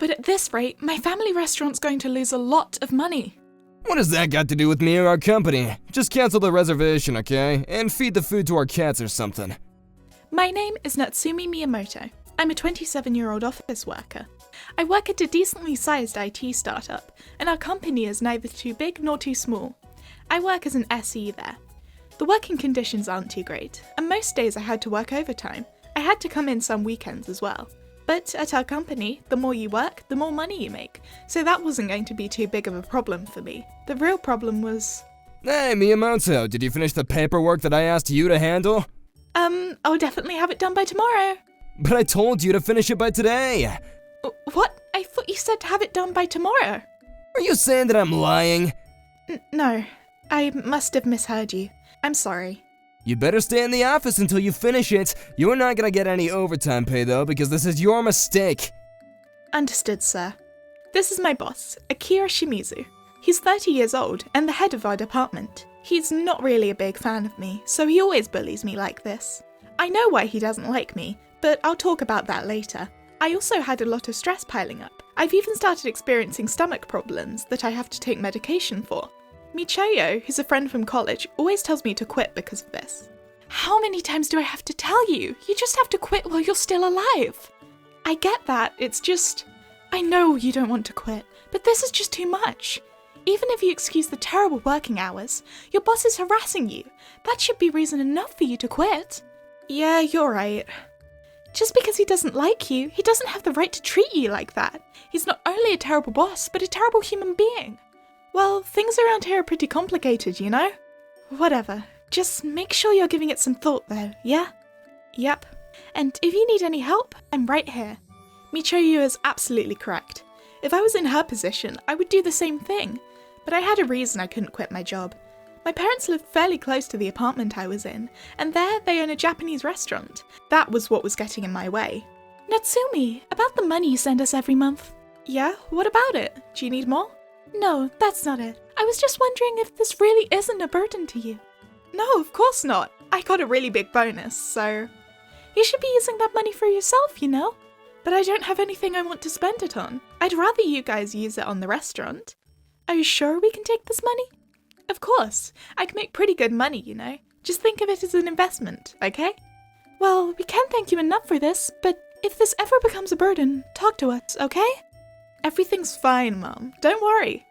But at this rate, my family restaurant's going to lose a lot of money. What has that got to do with me or our company? Just cancel the reservation, okay? And feed the food to our cats or something. My name is Natsumi Miyamoto. I'm a 27-year-old office worker. I work at a decently sized IT startup, and our company is neither too big nor too small. I work as an SE there. The working conditions aren't too great, and most days I had to work overtime. I had to come in some weekends as well. But at our company, the more you work, the more money you make, so that wasn't going to be too big of a problem for me. The real problem was... Hey, Miyamoto, did you finish the paperwork that I asked you to handle? I'll definitely have it done by tomorrow. But I told you to finish it by today. What? I thought you said to have it done by tomorrow. Are you saying that I'm lying? No, I must have misheard you. I'm sorry. You better stay in the office until you finish it. You're not gonna get any overtime pay though, because this is your mistake. Understood, sir. This is my boss, Akira Shimizu. He's 30 years old and the head of our department. He's not really a big fan of me, so he always bullies me like this. I know why he doesn't like me, but I'll talk about that later. I also had a lot of stress piling up. I've even started experiencing stomach problems that I have to take medication for. Michiyo, who's a friend from college, always tells me to quit because of this. How many times do I have to tell you? You just have to quit while you're still alive. I get that, it's just... I know you don't want to quit, but this is just too much. Even if you excuse the terrible working hours, your boss is harassing you. That should be reason enough for you to quit. Yeah, you're right. Just because he doesn't like you, he doesn't have the right to treat you like that. He's not only a terrible boss, but a terrible human being. Well, things around here are pretty complicated, you know? Whatever. Just make sure you're giving it some thought though, yeah? Yep. And if you need any help, I'm right here. Michiyo is absolutely correct. If I was in her position, I would do the same thing. But I had a reason I couldn't quit my job. My parents lived fairly close to the apartment I was in, and there they own a Japanese restaurant. That was what was getting in my way. Natsumi, about the money you send us every month. Yeah, what about it? Do you need more? No, that's not it. I was just wondering if this really isn't a burden to you. No, of course not. I got a really big bonus, so... You should be using that money for yourself, you know? But I don't have anything I want to spend it on. I'd rather you guys use it on the restaurant. Are you sure we can take this money? Of course. I can make pretty good money, you know. Just think of it as an investment, okay? Well, we can't thank you enough for this, but if this ever becomes a burden, talk to us, okay? Everything's fine, Mum. Don't worry.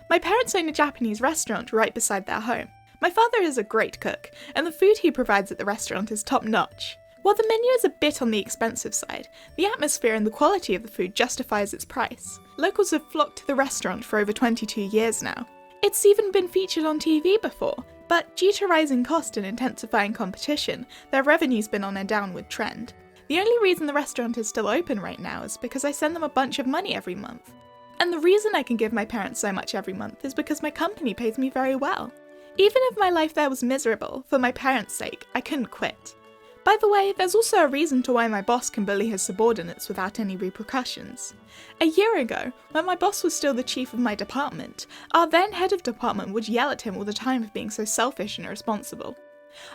My parents own a Japanese restaurant right beside their home. My father is a great cook, and the food he provides at the restaurant is top-notch. While the menu is a bit on the expensive side, the atmosphere and the quality of the food justifies its price. Locals have flocked to the restaurant for over 22 years now. It's even been featured on TV before, but due to rising cost and intensifying competition, their revenue's been on a downward trend. The only reason the restaurant is still open right now is because I send them a bunch of money every month. And the reason I can give my parents so much every month is because my company pays me very well. Even if my life there was miserable, for my parents' sake, I couldn't quit. By the way, there's also a reason to why my boss can bully his subordinates without any repercussions. A year ago, when my boss was still the chief of my department, our then head of department would yell at him all the time for being so selfish and irresponsible.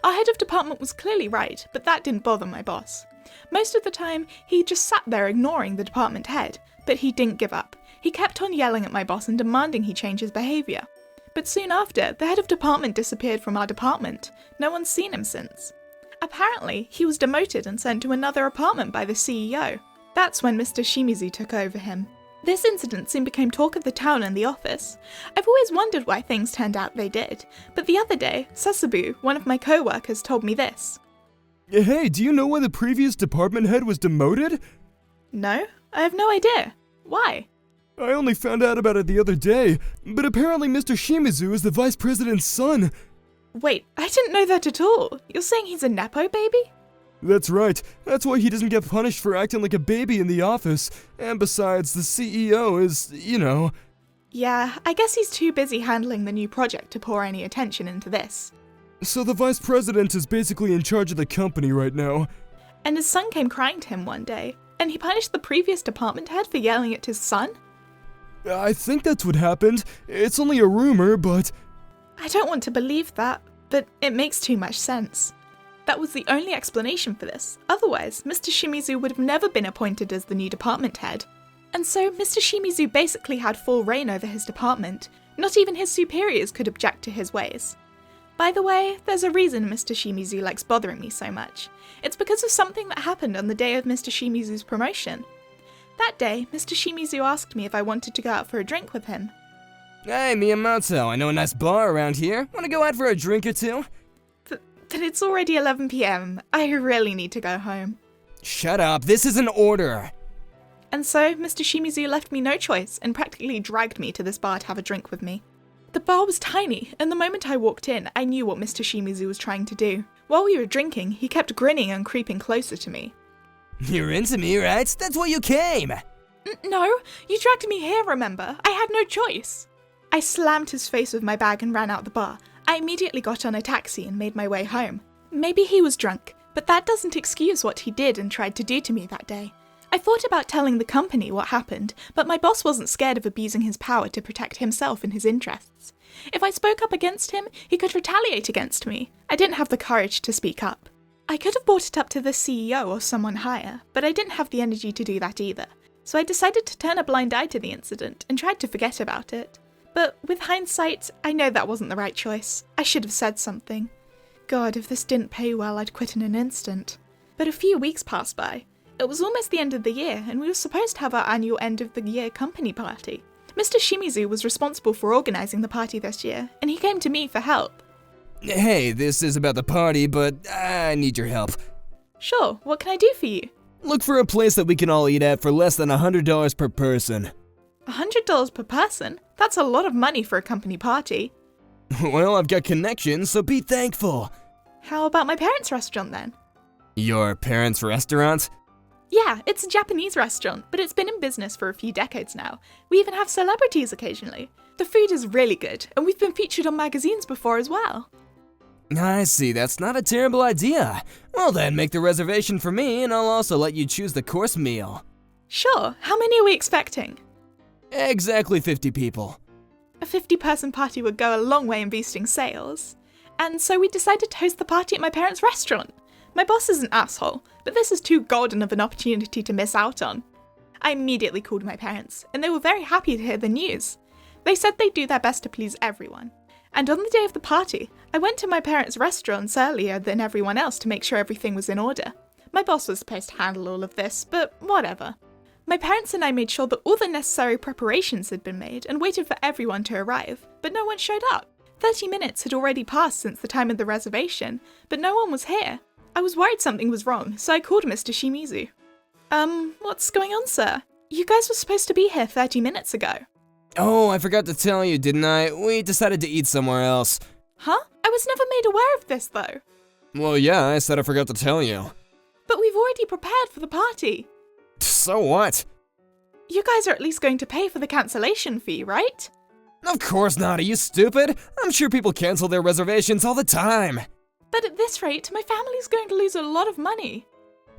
Our head of department was clearly right, but that didn't bother my boss. Most of the time, he just sat there ignoring the department head, but he didn't give up. He kept on yelling at my boss and demanding he change his behaviour. But soon after, the head of department disappeared from our department. No one's seen him since. Apparently, he was demoted and sent to another apartment by the CEO. That's when Mr. Shimizu took over him. This incident soon became talk of the town and the office. I've always wondered why things turned out they did, but the other day, Sasabu, one of my co-workers, told me this. Hey, do you know why the previous department head was demoted? No, I have no idea. Why? I only found out about it the other day, but apparently Mr. Shimizu is the vice president's son. Wait, I didn't know that at all. You're saying he's a nepo baby? That's right. That's why he doesn't get punished for acting like a baby in the office. And besides, the CEO is, you know... Yeah, I guess he's too busy handling the new project to pour any attention into this. So the vice president is basically in charge of the company right now. And his son came crying to him one day, and he punished the previous department head for yelling at his son? I think that's what happened. It's only a rumor, but... I don't want to believe that, but it makes too much sense. That was the only explanation for this. Otherwise, Mr. Shimizu would have never been appointed as the new department head. And so Mr. Shimizu basically had full reign over his department. Not even his superiors could object to his ways. By the way, there's a reason Mr. Shimizu likes bothering me so much. It's because of something that happened on the day of Mr. Shimizu's promotion. That day, Mr. Shimizu asked me if I wanted to go out for a drink with him. Hey, Miyamoto, I know a nice bar around here. Wanna go out for a drink or two? But it's already 11 PM. I really need to go home. Shut up, this is an order. And so, Mr. Shimizu left me no choice and practically dragged me to this bar to have a drink with me. The bar was tiny, and the moment I walked in, I knew what Mr. Shimizu was trying to do. While we were drinking, he kept grinning and creeping closer to me. You're into me, right? That's why you came! No, you dragged me here, remember? I had no choice. I slammed his face with my bag and ran out the bar. I immediately got on a taxi and made my way home. Maybe he was drunk, but that doesn't excuse what he did and tried to do to me that day. I thought about telling the company what happened, but my boss wasn't scared of abusing his power to protect himself and his interests. If I spoke up against him, he could retaliate against me. I didn't have the courage to speak up. I could have brought it up to the CEO or someone higher, but I didn't have the energy to do that either. So I decided to turn a blind eye to the incident and tried to forget about it. But with hindsight, I know that wasn't the right choice. I should have said something. God, if this didn't pay well, I'd quit in an instant. But a few weeks passed by. It was almost the end of the year, and we were supposed to have our annual end-of-the-year company party. Mr. Shimizu was responsible for organising the party this year, and he came to me for help. Hey, this is about the party, but I need your help. Sure, what can I do for you? Look for a place that we can all eat at for less than $100 per person. $100 per person? That's a lot of money for a company party. Well, I've got connections, so be thankful. How about my parents' restaurant then? Your parents' restaurant? Yeah, it's a Japanese restaurant, but it's been in business for a few decades now. We even have celebrities occasionally. The food is really good, and we've been featured on magazines before as well. I see, that's not a terrible idea. Well then, make the reservation for me, and I'll also let you choose the course meal. Sure, how many are we expecting? Exactly 50 people. A 50-person party would go a long way in boosting sales. And so we decided to host the party at my parents' restaurant. My boss is an asshole, but this is too golden of an opportunity to miss out on. I immediately called my parents, and they were very happy to hear the news. They said they'd do their best to please everyone. And on the day of the party, I went to my parents' restaurants earlier than everyone else to make sure everything was in order. My boss was supposed to handle all of this, but whatever. My parents and I made sure that all the necessary preparations had been made and waited for everyone to arrive, but no one showed up. 30 minutes had already passed since the time of the reservation, but no one was here. I was worried something was wrong, so I called Mr. Shimizu. What's going on, sir? You guys were supposed to be here 30 minutes ago. Oh, I forgot to tell you, didn't I? We decided to eat somewhere else. Huh? I was never made aware of this, though. Well, yeah, I said I forgot to tell you. But we've already prepared for the party. So what? You guys are at least going to pay for the cancellation fee, right? Of course not, are you stupid? I'm sure people cancel their reservations all the time. But at this rate, my family's going to lose a lot of money.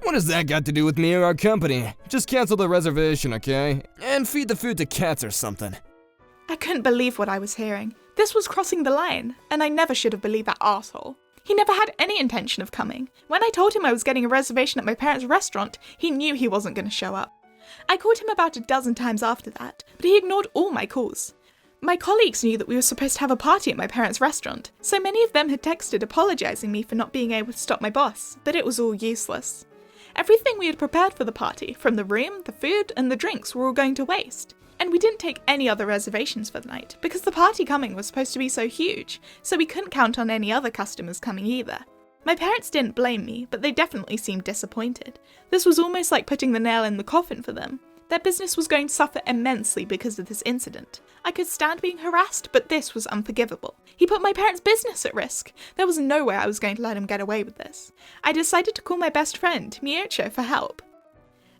What has that got to do with me or our company? Just cancel the reservation, okay? And feed the food to cats or something. I couldn't believe what I was hearing. This was crossing the line, and I never should have believed that arsehole. He never had any intention of coming. When I told him I was getting a reservation at my parents' restaurant, he knew he wasn't going to show up. I called him about a dozen times after that, but he ignored all my calls. My colleagues knew that we were supposed to have a party at my parents' restaurant, so many of them had texted apologising me for not being able to stop my boss, but it was all useless. Everything we had prepared for the party, from the room, the food, and the drinks, were all going to waste. And we didn't take any other reservations for the night, because the party coming was supposed to be so huge, so we couldn't count on any other customers coming either. My parents didn't blame me, but they definitely seemed disappointed. This was almost like putting the nail in the coffin for them. Their business was going to suffer immensely because of this incident. I could stand being harassed, but this was unforgivable. He put my parents' business at risk. There was no way I was going to let him get away with this. I decided to call my best friend, Miyocho, for help.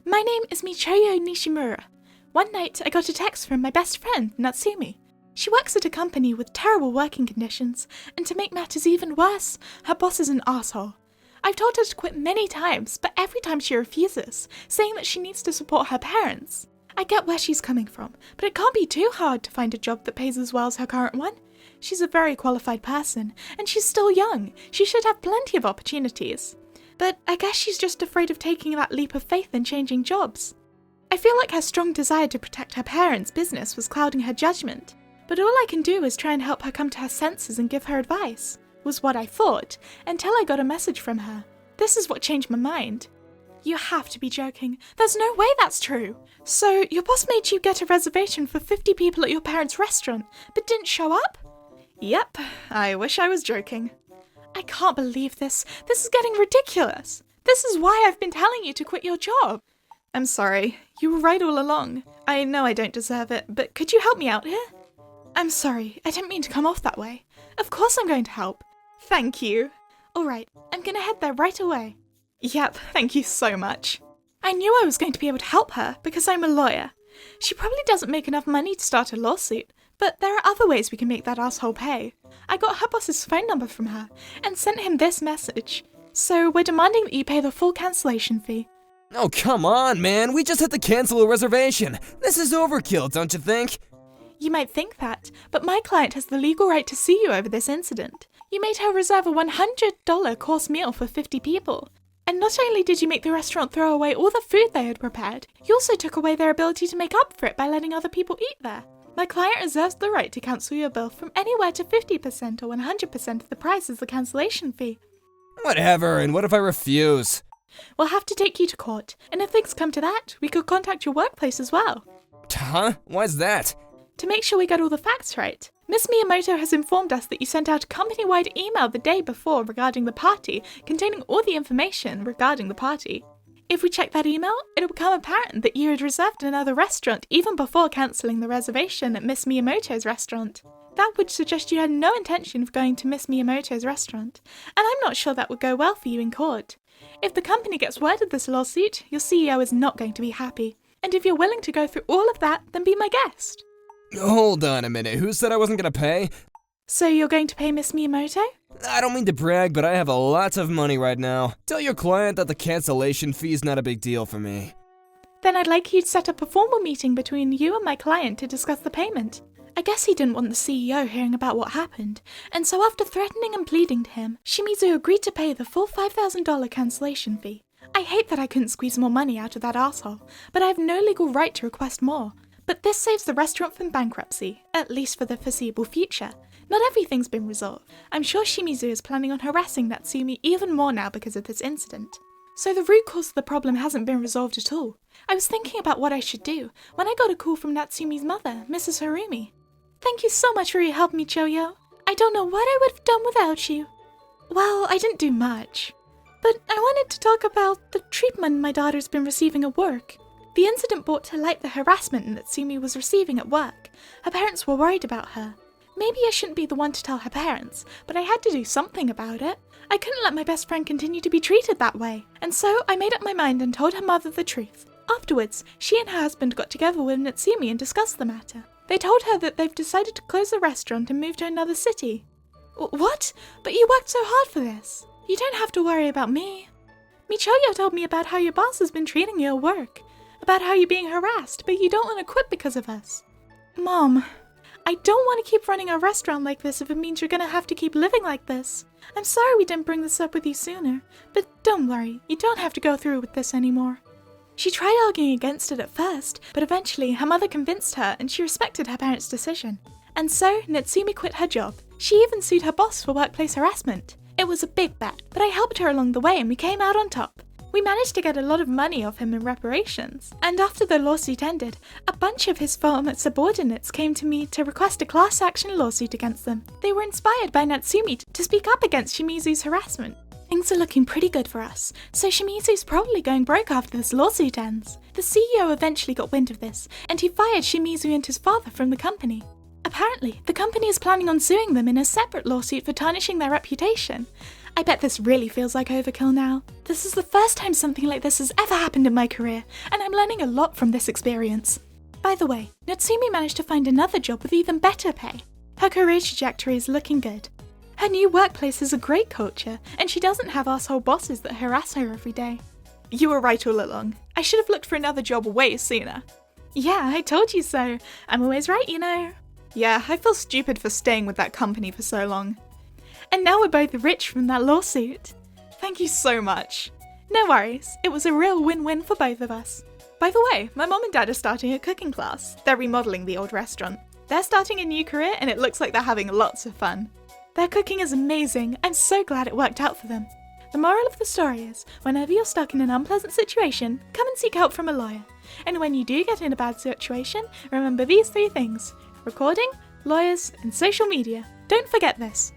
My name is Michoyo Nishimura. One night, I got a text from my best friend, Natsumi. She works at a company with terrible working conditions, and to make matters even worse, her boss is an asshole. I've told her to quit many times, but every time she refuses, saying that she needs to support her parents. I get where she's coming from, but it can't be too hard to find a job that pays as well as her current one. She's a very qualified person, and she's still young. She should have plenty of opportunities. But I guess she's just afraid of taking that leap of faith and changing jobs. I feel like her strong desire to protect her parents' business was clouding her judgment, but all I can do is try and help her come to her senses and give her advice, was what I thought, until I got a message from her. This is what changed my mind. You have to be joking. There's no way that's true. So, your boss made you get a reservation for 50 people at your parents' restaurant, but didn't show up? Yep, I wish I was joking. I can't believe this. This is getting ridiculous. This is why I've been telling you to quit your job. I'm sorry. You were right all along. I know I don't deserve it, but could you help me out here? I'm sorry. I didn't mean to come off that way. Of course I'm going to help. Thank you. Alright, I'm gonna head there right away. Yep, thank you so much. I knew I was going to be able to help her because I'm a lawyer. She probably doesn't make enough money to start a lawsuit, but there are other ways we can make that asshole pay. I got her boss's phone number from her and sent him this message. So we're demanding that you pay the full cancellation fee. Oh, come on, man. We just had to cancel a reservation. This is overkill, don't you think? You might think that, but my client has the legal right to sue you over this incident. You made her reserve a $100 course meal for 50 people. And not only did you make the restaurant throw away all the food they had prepared, you also took away their ability to make up for it by letting other people eat there. My client reserves the right to cancel your bill from anywhere to 50% or 100% of the price as the cancellation fee. Whatever, and what if I refuse? We'll have to take you to court, and if things come to that, we could contact your workplace as well. Huh? Why's that? To make sure we get all the facts right. Miss Miyamoto has informed us that you sent out a company-wide email the day before regarding the party, containing all the information regarding the party. If we check that email, it'll become apparent that you had reserved another restaurant even before cancelling the reservation at Miss Miyamoto's restaurant. That would suggest you had no intention of going to Miss Miyamoto's restaurant, and I'm not sure that would go well for you in court. If the company gets word of this lawsuit, your CEO is not going to be happy. And if you're willing to go through all of that, then be my guest. Hold on a minute, who said I wasn't gonna pay? So you're going to pay Miss Miyamoto? I don't mean to brag, but I have a lot of money right now. Tell your client that the cancellation fee's not a big deal for me. Then I'd like you to set up a formal meeting between you and my client to discuss the payment. I guess he didn't want the CEO hearing about what happened, and so after threatening and pleading to him, Shimizu agreed to pay the full $5,000 cancellation fee. I hate that I couldn't squeeze more money out of that asshole, but I have no legal right to request more. But this saves the restaurant from bankruptcy, at least for the foreseeable future. Not everything's been resolved. I'm sure Shimizu is planning on harassing Natsumi even more now because of this incident. So the root cause of the problem hasn't been resolved at all. I was thinking about what I should do when I got a call from Natsumi's mother, Mrs. Harumi. Thank you so much for your help, Michoyo. I don't know what I would have done without you. Well, I didn't do much. But I wanted to talk about the treatment my daughter's been receiving at work. The incident brought to light the harassment Natsumi was receiving at work. Her parents were worried about her. Maybe I shouldn't be the one to tell her parents, but I had to do something about it. I couldn't let my best friend continue to be treated that way, and so I made up my mind and told her mother the truth. Afterwards, she and her husband got together with Natsumi and discussed the matter. They told her that they've decided to close the restaurant and move to another city. What? But you worked so hard for this. You don't have to worry about me. Michoyo told me about how your boss has been treating you at work. About how you're being harassed, but you don't want to quit because of us. Mom, I don't want to keep running a restaurant like this if it means you're going to have to keep living like this. I'm sorry we didn't bring this up with you sooner, but don't worry, you don't have to go through with this anymore. She tried arguing against it at first, but eventually her mother convinced her and she respected her parents' decision. And so, Natsumi quit her job. She even sued her boss for workplace harassment. It was a big bet, but I helped her along the way and we came out on top. We managed to get a lot of money off him in reparations, and after the lawsuit ended, a bunch of his former subordinates came to me to request a class action lawsuit against them. They were inspired by Natsumi to speak up against Shimizu's harassment. Things are looking pretty good for us, so Shimizu's probably going broke after this lawsuit ends. The CEO eventually got wind of this, and he fired Shimizu and his father from the company. Apparently, the company is planning on suing them in a separate lawsuit for tarnishing their reputation. I bet this really feels like overkill now. This is the first time something like this has ever happened in my career, and I'm learning a lot from this experience. By the way, Natsumi managed to find another job with even better pay. Her career trajectory is looking good. Her new workplace is a great culture, and she doesn't have asshole bosses that harass her every day. You were right all along. I should have looked for another job way sooner. Yeah, I told you so. I'm always right, you know. Yeah, I feel stupid for staying with that company for so long. And now we're both rich from that lawsuit. Thank you so much. No worries, it was a real win-win for both of us. By the way, my mom and dad are starting a cooking class. They're remodeling the old restaurant. They're starting a new career and it looks like they're having lots of fun. Their cooking is amazing. I'm so glad it worked out for them. The moral of the story is, whenever you're stuck in an unpleasant situation, come and seek help from a lawyer. And when you do get in a bad situation, remember these 3 things: recording, lawyers, and social media. Don't forget this.